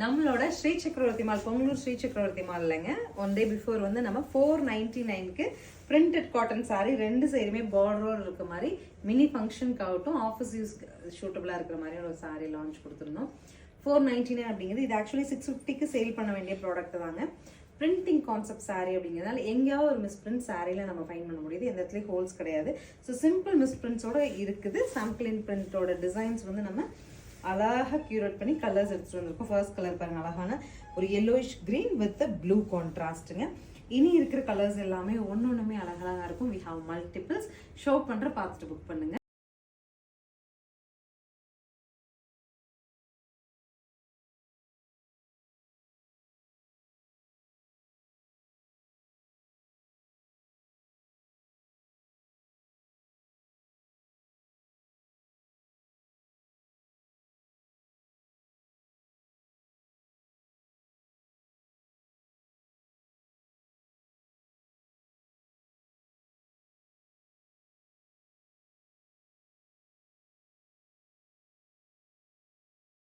நம்மளோட ஸ்ரீ சக்கரவர்த்தி மால் பொங்கலூர் ஸ்ரீ சக்கரவர்த்தி மால்லைங்க ஒன் டே பிஃபோர் வந்து நம்ம 499க்கு பிரிண்டட் காட்டன் சாரி ரெண்டு சைடுமே பார்டரோடு இருக்க மாதிரி மினி ஃபங்க்ஷனுக்கு ஆகட்டும் ஆஃபீஸ் யூஸ் ஷூட்டபிளாக இருக்கிற மாதிரி ஒரு சாரி லான்ச் கொடுத்துருந்தோம். 499 அப்படிங்கிறது இது ஆக்சுவலி 650க்கு சேல் பண்ண வேண்டிய ப்ராடக்ட் தாங்க. பிரிண்டிங் கான்செப்ட் சாரி அப்படிங்கிறதுனால எங்கேயாவது ஒரு மிஸ்பிரிண்ட் சாரியில் நம்ம ஃபைன் பண்ண முடியுது. எந்த இடத்துலையும் ஹோல்ஸ் கிடையாது. ஸோ சிம்பிள் மிஸ்பிரிண்ட்ஸோட இருக்குது. சாம்பிளின் பிரிண்டோட டிசைன்ஸ் வந்து நம்ம அழகாக கியூரேட் பண்ணி கலர்ஸ் எடுத்துகிட்டு வந்திருக்கோம். ஃபர்ஸ்ட் கலர் பாருங்க, அழகான ஒரு yellowish green வித் ப்ளூ கான்ட்ராஸ்ட்டுங்க. இனி இருக்கிற கலர்ஸ் எல்லாமே ஒன்று ஒன்றுமே அழகழகாக இருக்கும். வி ஹாவ் மல்டிபிள்ஸ் ஷோ பண்ணுற பார்த்துட்டு புக் பண்ணுங்க.